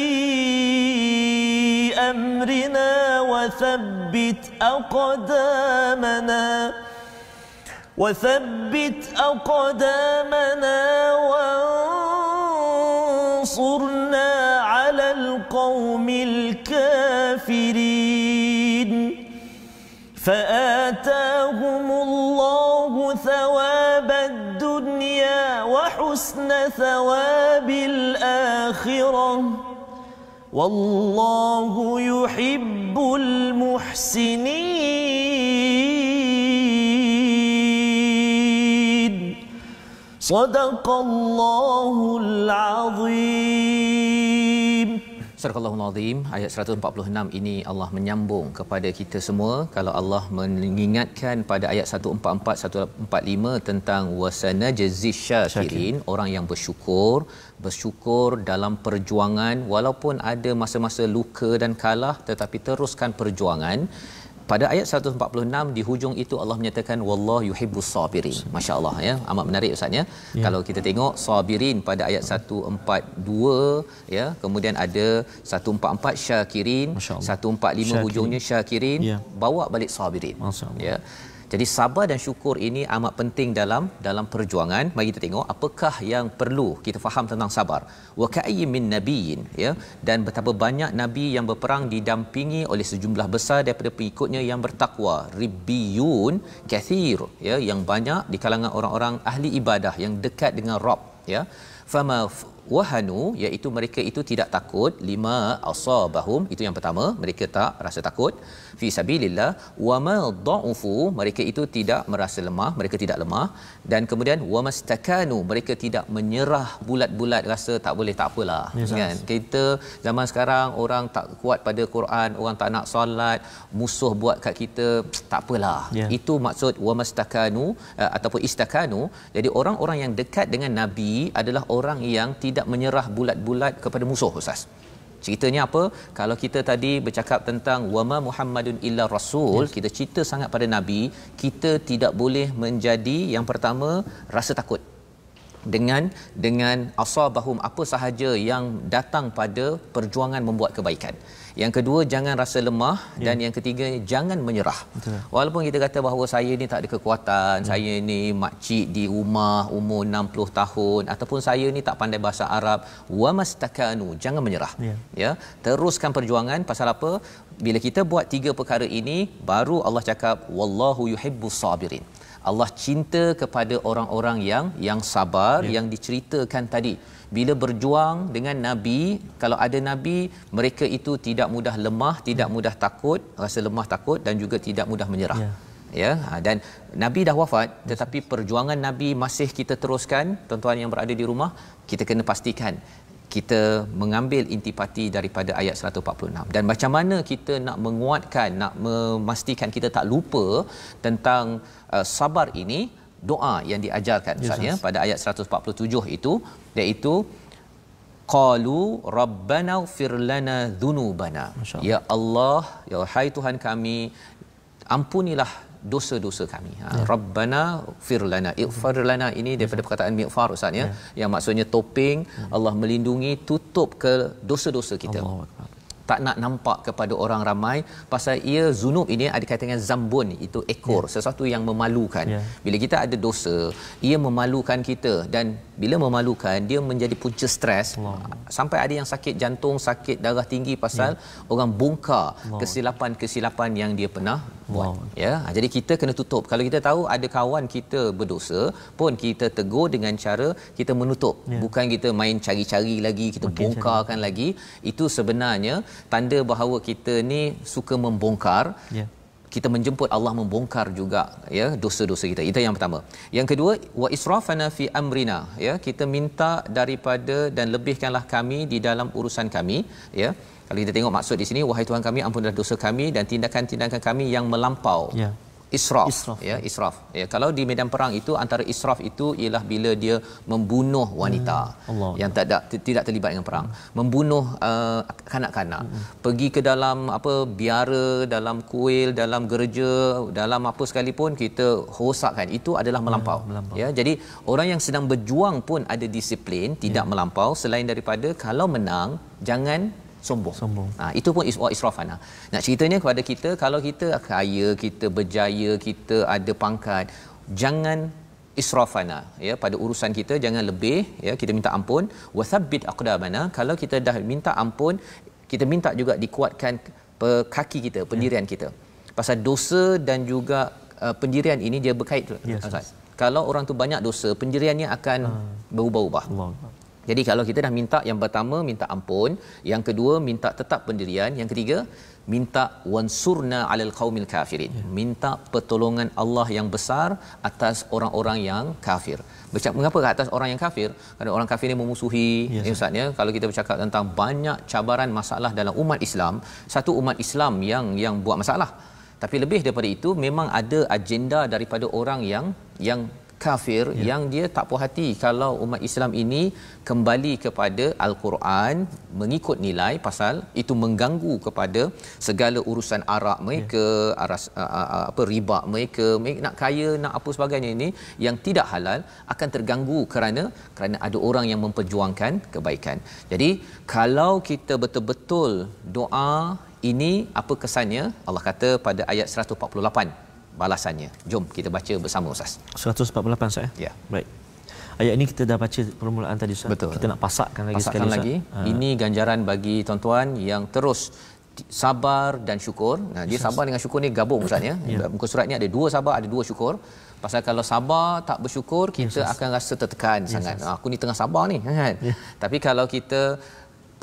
أمرنا وثبت أقدامنا وانصرنا على القوم الكافرين فآتاهم الله ثواب الدنيا وحسن ثواب الآخرة والله يحب المحسنين صدق الله العظيم. Surah Al-Azim ayat 146 ini Allah menyambung kepada kita semua. Kalau Allah mengingatkan pada ayat 144 145 tentang wasanajzi syakirin, orang yang bersyukur dalam perjuangan walaupun ada masa-masa luka dan kalah tetapi teruskan perjuangan. Pada ayat 146 di hujung itu Allah menyatakan wallahu yuhibbus sabirin. Masya-Allah ya, amat menarik ustaz ya. Kalau kita tengok sabirin pada ayat 142 ya, kemudian ada 144 syakirin, 145 hujungnya syakirin, bawa balik sabirin. Ya. Jadi sabar dan syukur ini amat penting dalam perjuangan. Mari kita tengok apakah yang perlu kita faham tentang sabar. Wa ka'ayyin min nabiyyin ya, dan betapa banyak nabi yang berperang didampingi oleh sejumlah besar daripada pengikutnya yang bertakwa. Ribbiyun kathir ya, yang banyak di kalangan orang-orang ahli ibadah yang dekat dengan Rabb ya. Fama wahanu, iaitu mereka itu tidak takut, lima asabahum, itu yang pertama, mereka tak rasa takut fi sabilillah. Wama dha'ufu, mereka itu tidak merasa lemah, mereka tidak lemah. Dan kemudian wamastakanu, mereka tidak menyerah bulat-bulat rasa tak boleh tak apalah. Kan kita zaman sekarang orang tak kuat pada Quran, orang tak nak solat, musuh buat kat kita, tak apalah. Itu maksud wamastakanu ataupun istakanu. Jadi orang-orang yang dekat dengan Nabi adalah orang yang tidak menyerah bulat-bulat kepada musuh ustaz. Ceritanya apa? Kalau kita tadi bercakap tentang wama Muhammadun illa rasul, kita cerita sangat pada Nabi, kita tidak boleh menjadi yang pertama rasa takut dengan asabahum, apa sahaja yang datang pada perjuangan membuat kebaikan. Yang kedua, jangan rasa lemah, dan yang ketiga, jangan menyerah. Betul. Walaupun kita kata bahawa saya ni tak ada kekuatan, saya ni makcik di rumah umur 60 tahun, ataupun saya ni tak pandai bahasa Arab, wamastakanu, jangan menyerah. Ya, teruskan perjuangan. Pasal apa? Bila kita buat tiga perkara ini, baru Allah cakap wallahu yuhibbus sabirin. Allah cinta kepada orang-orang yang sabar, yang diceritakan tadi. Bila berjuang dengan Nabi, kalau ada Nabi, mereka itu tidak mudah lemah, tidak mudah takut, rasa lemah takut, dan juga tidak mudah menyerah. Ya, dan Nabi dah wafat, tetapi perjuangan Nabi masih kita teruskan. Tuan-tuan yang berada di rumah, kita kena pastikan kita mengambil intipati daripada ayat 146. Dan macam mana kita nak menguatkan, nak memastikan kita tak lupa tentang sabar ini, doa yang diajarkan ustaz pada ayat 147 itu, iaitu qalu rabbana ighfir lana dhunubana. Ya Allah, ya hai Tuhan kami, ampunilah dosa-dosa kami. Rabbana ighfir lana. Ighfar lana ini daripada perkataan mighfar ustaz ya, yang maksudnya topeng. Allah melindungi, tutup ke dosa-dosa kita. Tak nak nampak kepada orang ramai, pasal ia zunub ini ada kaitan dengan zambun, itu ekor, sesuatu yang memalukan. Bila kita ada dosa, ia memalukan kita, dan bila memalukan, dia menjadi punca stres. Sampai ada yang sakit jantung, sakit darah tinggi pasal orang bongkar kesilapan-kesilapan yang dia pernah buat. Ya, jadi kita kena tutup. Kalau kita tahu ada kawan kita berdosa pun, kita tegur dengan cara kita menutup. Bukan kita main cari-cari lagi, kita bongkarkan lagi. Itu sebenarnya tanda bahawa kita ni suka membongkar. kita menjemput Allah membongkar juga ya dosa-dosa kita. Itu yang pertama. Yang kedua, wa israfana fi amrina, ya, kita minta daripada dan lebihkanlah kami di dalam urusan kami, ya. Kalau kita tengok maksud di sini, wahai Tuhan kami, ampunilah dosa kami dan tindakan-tindakan kami yang melampau. Ya. Israf, ya, israf. Ya, kalau di medan perang itu, antara israf itu ialah bila dia membunuh wanita yang tidak terlibat dengan perang, membunuh kanak-kanak, pergi ke dalam biara, dalam kuil, dalam gereja, dalam apa sekalipun kita rosakkan, itu adalah melampau. Ya, jadi orang yang sedang berjuang pun ada disiplin, tidak melampau, selain daripada kalau menang jangan sombong. Itu pun israfana. Nak ceritanya kepada kita, kalau kita kaya, kita berjaya, kita ada pangkat, jangan israfana, ya, pada urusan kita jangan lebih, ya, kita minta ampun. Wathabbit aqdamana, kalau kita dah minta ampun, kita minta juga dikuatkan kaki kita, pendirian kita. Pasal dosa dan juga pendirian ini dia berkait. Kalau orang tu banyak dosa, pendiriannya akan berubah-ubah. Jadi kalau kita dah minta, yang pertama minta ampun, yang kedua minta tetap pendirian, yang ketiga minta wansurna alal qaumil kafirin, minta pertolongan Allah yang besar atas orang-orang yang kafir. Mengapa atas orang yang kafir? Kerana orang kafir ini memusuhi, Ustaz, ya. Kalau kita bercakap tentang banyak cabaran masalah dalam umat Islam, satu umat Islam yang buat masalah. Tapi lebih daripada itu, memang ada agenda daripada orang yang kafir, yang dia tak puas hati kalau umat Islam ini kembali kepada Al-Quran, mengikut nilai, pasal itu mengganggu kepada segala urusan arak mereka, riba mereka, nak kaya, nak apa sebagainya ini yang tidak halal akan terganggu kerana ada orang yang memperjuangkan kebaikan. Jadi kalau kita betul-betul doa ini, apa kesannya? Allah kata pada ayat 148 balasannya. Jom kita baca bersama, Ustaz. 148 saya. Ya. Baik. Ayat ini kita dah baca permulaan tadi, Ustaz. Betul. Kita nak pasakkan lagi sekali, Ustaz. Ini ganjaran bagi tuan-tuan yang terus sabar dan syukur. Nah, dia sabar dengan syukur ni gabung, Ustaz, ya. Muka surat ni ada 2 sabar, ada 2 syukur. Pasal kalau sabar tak bersyukur, kita akan rasa tertekan sangat. Aku ni tengah sabar ni, kan? Tapi kalau kita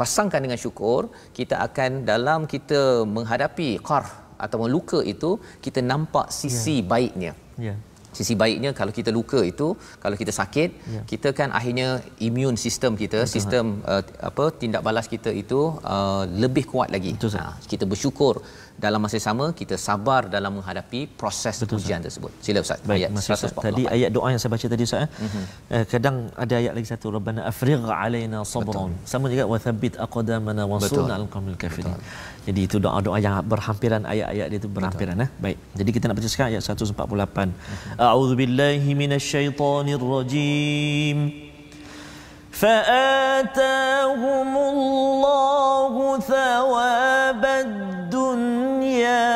pasangkan dengan syukur, kita akan dalam kita menghadapi qarh atau luka itu, kita nampak sisi baiknya. Sisi baiknya, kalau kita luka itu, kalau kita sakit, kita kan akhirnya immune sistem kita, sistem tindak balas kita itu lebih kuat lagi. Kita bersyukur, dalam masa sama kita sabar dalam menghadapi proses ujian tersebut. Sila, Ustaz. Baik, ayat 148. Tadi ayat doa yang saya baca tadi, Ustaz. Kadang ada ayat lagi satu, Rabbana afrigh alaina sabran. Sama juga wa thabbit aqdamana wansurna alal qaumil kafirin. Jadi itu doa-doa yang berhampiran, ayat-ayat dia itu berhampiran. Baik. Jadi kita nak baca sekarang ayat 148. A'udzubillahi minasyaitonir rajim. فآتاهم الله ثواب الدنيا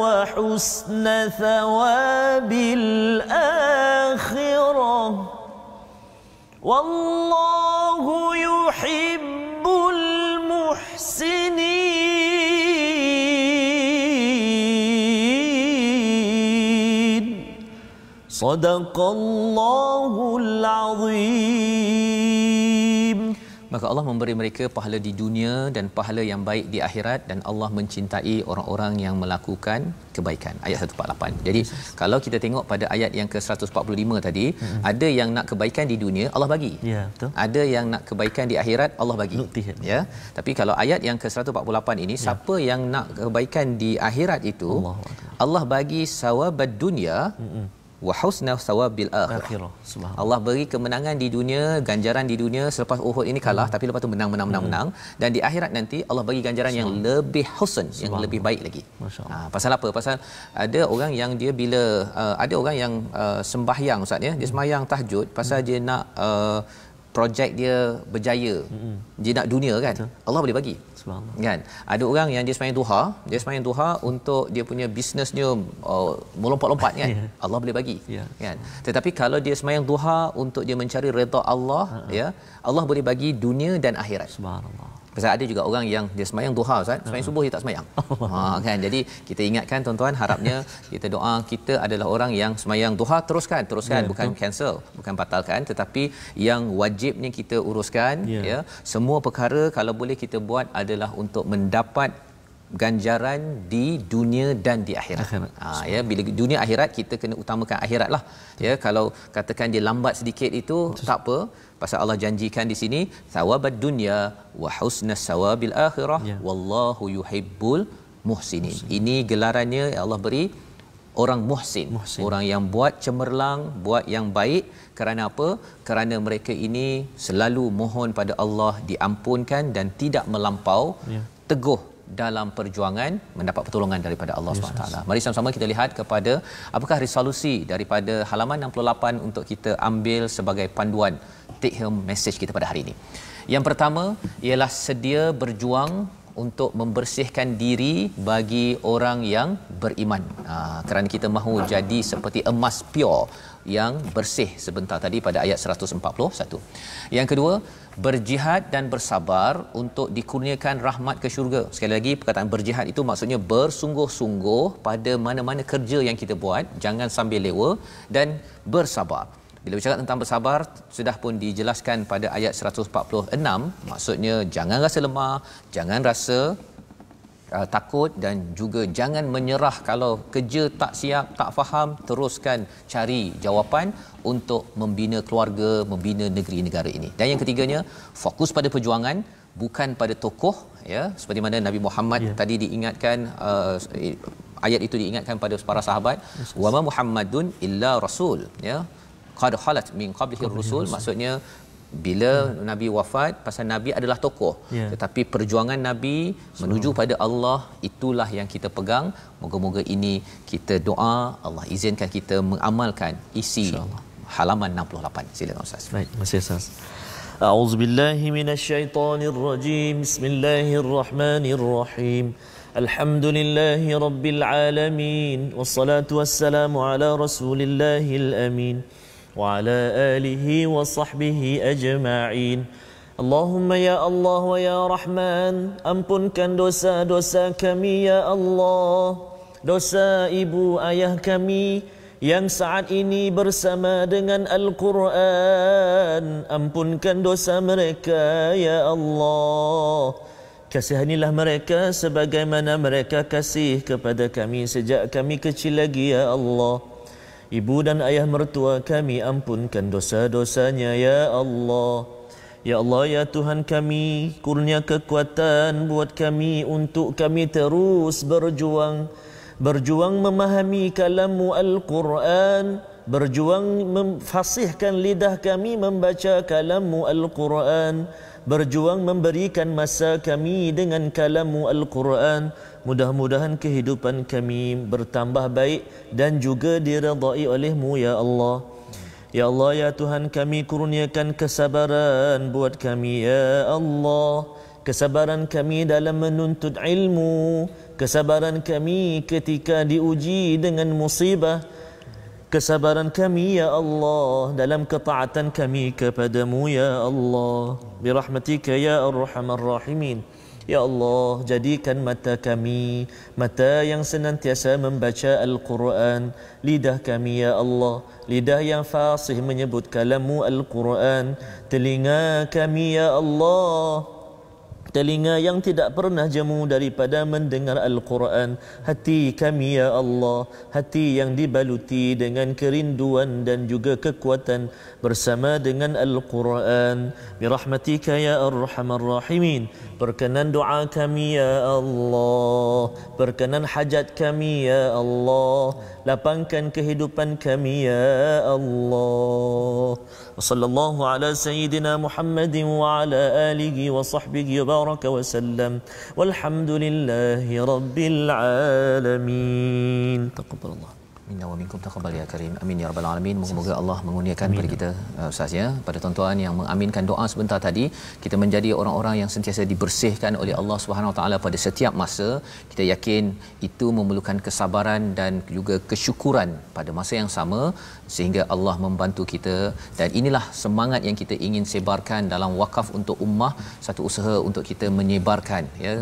وحسن ثواب الآخرة والله يحب المحسنين صدق الله العظيم. Maka Allah memberi mereka pahala di dunia dan pahala yang baik di akhirat, dan Allah mencintai orang-orang yang melakukan kebaikan. Ayat 148. Jadi kalau kita tengok pada ayat yang ke-145 tadi, ada yang nak kebaikan di dunia, Allah bagi. Ya, betul. Ada yang nak kebaikan di akhirat, Allah bagi. Ya. Tapi kalau ayat yang ke-148 ini, siapa yang nak kebaikan di akhirat itu, Allah bagi sawabad dunya wa husna thawabil akhirah. Allah beri kemenangan di dunia, ganjaran di dunia. Selepas Uhud ini kalah, tapi lepas tu menang. Dan di akhirat nanti Allah bagi ganjaran yang lebih husn, yang lebih baik lagi. Pasal apa? Pasal ada orang yang dia bila ada orang yang sembahyang, Ustaz, ya, dia sembahyang tahajud pasal dia nak projek dia berjaya. Dia nak dunia, kan? Allah boleh bagi. Kan? Ada orang yang dia sembahyang duha untuk dia punya bisnesnya melompat-lompat, kan? Allah boleh bagi. Kan? Tetapi kalau dia sembahyang duha untuk dia mencari redha Allah, ya, Allah boleh bagi dunia dan akhirat. Subhanallah. Pasal ada juga orang yang dia sembahyang duha, Ustaz, sembahyang subuh dia tak sembahyang. Kan? Jadi kita ingatkan, tuan-tuan, harapnya kita doa kita adalah orang yang sembahyang duha teruskan, bukan cancel, bukan batalkan, tetapi yang wajibnya kita uruskan. Ya, semua perkara kalau boleh kita buat adalah untuk mendapat ganjaran di dunia dan di akhirat. Ya, bila dunia akhirat kita kena utamakan akhirat lah. Ya, kalau katakan dia lambat sedikit itu tak apa, pasal Allah janjikan di sini thawabad dunya wa husnas sawabil akhirah wallahu yuhibbul muhsinin. Ini gelarannya Allah beri orang muhsin, orang yang buat cemerlang, buat yang baik. Kerana apa? Kerana mereka ini selalu mohon pada Allah diampunkan dan tidak melampau, teguh dalam perjuangan mendapat pertolongan daripada Allah SWT. Mari sama-sama kita lihat kepada apakah resolusi daripada halaman 68 untuk kita ambil sebagai panduan take home message kita pada hari ini. Yang pertama ialah sedia berjuang untuk membersihkan diri bagi orang yang beriman. Kerana kita mahu jadi seperti emas pure yang bersih sebentar tadi pada ayat 141. Yang kedua, berjihad dan bersabar untuk dikurniakan rahmat ke syurga. Sekali lagi, perkataan berjihad itu maksudnya bersungguh-sungguh pada mana-mana kerja yang kita buat, jangan sambil lewa, dan bersabar. Bila bercakap tentang bersabar, sudah pun dijelaskan pada ayat 146, maksudnya jangan rasa lemah, jangan rasa takut, dan juga jangan menyerah kalau kerja tak siap, tak faham, teruskan cari jawapan untuk membina keluarga, membina negeri negara ini. Dan yang ketiganya, fokus pada perjuangan, bukan pada tokoh, ya, seperti mana Nabi Muhammad tadi diingatkan, ayat itu diingatkan pada para sahabat, wa ma Muhammadun illa rasul, ya, qad khalat min qablihi rusul, maksudnya bila Nabi wafat, pasal Nabi adalah tokoh, tetapi perjuangan Nabi menuju pada Allah, itulah yang kita pegang. Moga-moga ini kita doa Allah izinkan kita mengamalkan isi halaman 68. Silakan Ustaz. Baik, terima kasih Ustaz. A'udzubillahi minasyaitonirrajim. Bismillahirrahmanirrahim. Alhamdulillahi rabbil alamin. Wassalatu wassalamu ala rasulillahil amin. وعلى آله وصحبه أجمعين. Allahumma ya Allah wa ya Rahman, ampunkan dosa-dosa kami ya Allah, dosa ibu ayah kami yang saat ini bersama dengan Al-Quran. Ampunkan dosa mereka ya Allah. Kasihanilah mereka sebagaimana mereka kasih kepada kami sejak kami kecil lagi ya Allah. Ibu dan ayah mertua kami, ampunkan dosa-dosanya ya Allah. Ya Allah, ya Tuhan kami, kurnia kekuatan buat kami untuk kami terus berjuang memahami kalam-Mu Al-Quran, berjuang memfasihkan lidah kami membaca kalam-Mu Al-Quran, berjuang memberikan masa kami dengan kalam-Mu Al-Quran. Mudah-mudahan kehidupan kami bertambah baik dan juga diridai oleh-Mu ya Allah. Ya Allah, ya Tuhan kami, kurniakan kesabaran buat kami ya Allah. Kesabaran kami dalam menuntut ilmu, kesabaran kami ketika diuji dengan musibah, kesabaran kami ya Allah dalam ketaatan kami kepadamu ya Allah. Birahmatika ya Arhamar Rahimin. Ya Allah, jadikan mata kami mata yang senantiasa membaca Al-Quran, lidah kami ya Allah lidah yang fasih menyebut kalam-Mu Al-Quran, telinga kami ya Allah telinga yang tidak pernah jemu daripada mendengar Al-Quran, hati kami ya Allah hati yang dibaluti dengan kerinduan dan juga kekuatan bersama dengan Al-Quran. Birahmatika ya Arhamar Rahimin. Perkenan doa kami ya Allah, perkenan hajat kami ya Allah, lapangkan kehidupan kami ya Allah. Wassallallahu ala sayyidina Muhammadin wa ala alihi wa sahbihi wa baraka wa sallam. Walhamdulillahi rabbil alamin. Taqabbalallah minna wa minkum, taqabbal ya karim. Amin ya rabbal alamin. Moga-moga Allah mengurniakan kepada kita Ustaz, ya, pada tuan-tuan yang mengaminkan doa sebentar tadi, kita menjadi orang-orang yang sentiasa dibersihkan oleh Allah Subhanahu Wa Taala pada setiap masa. Kita yakin itu memerlukan kesabaran dan juga kesyukuran pada masa yang sama, sehingga Allah membantu kita. Dan inilah semangat yang kita ingin sebarkan dalam wakaf untuk ummah, satu usaha untuk kita menyebarkan, ya,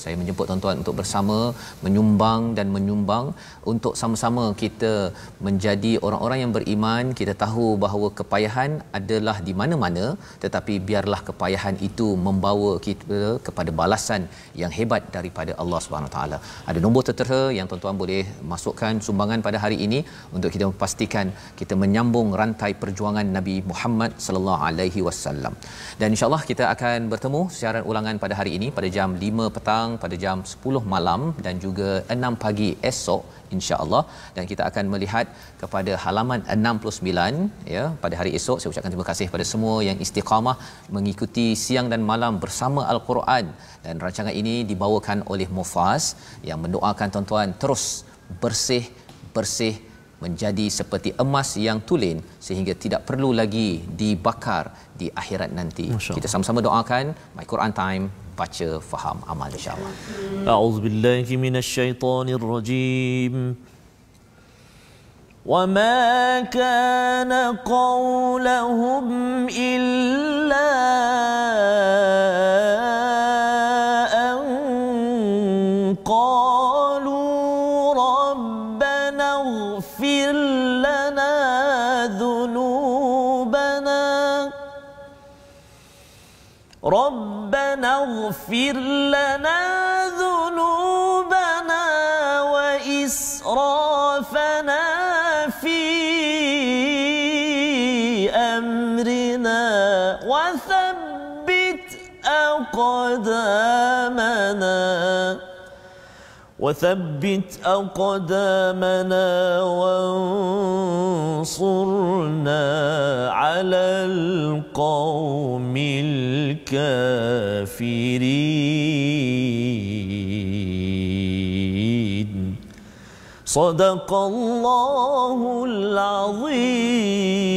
saya menjemput tuan-tuan untuk bersama menyumbang dan menyumbang untuk sama-sama sama-sama kita menjadi orang-orang yang beriman. Kita tahu bahawa kepayahan adalah di mana-mana, tetapi biarlah kepayahan itu membawa kita kepada balasan yang hebat daripada Allah Subhanahu Wa Taala. Ada nombor tertera yang tuan-tuan boleh masukkan sumbangan pada hari ini untuk kita memastikan kita menyambung rantai perjuangan Nabi Muhammad sallallahu alaihi wasallam. Dan insya-Allah kita akan bertemu siaran ulangan pada hari ini pada jam 5 petang, pada jam 10 malam dan juga 6 pagi esok insya-Allah, dan kita akan melihat kepada halaman 69 ya pada hari esok. Saya ucapkan terima kasih kepada semua yang istiqamah mengikuti siang dan malam bersama Al-Quran, dan rancangan ini dibawakan oleh Mufaz yang mendoakan tuan-tuan terus bersih menjadi seperti emas yang tulen sehingga tidak perlu lagi dibakar di akhirat nanti. Kita sama-sama doakan. My Quran Time, baca, faham, amal insya-Allah. A'udzubillahi minasyaitonirrajim. Wa ma kana qawluhum illa an qalu rabbana ighfir lana dhunubana ربنا اغفر لنا ذنوبنا وإسرافنا في أمرنا وثبت أقدامنا وانصرنا على القوم الكافرين. صدق الله العظيم.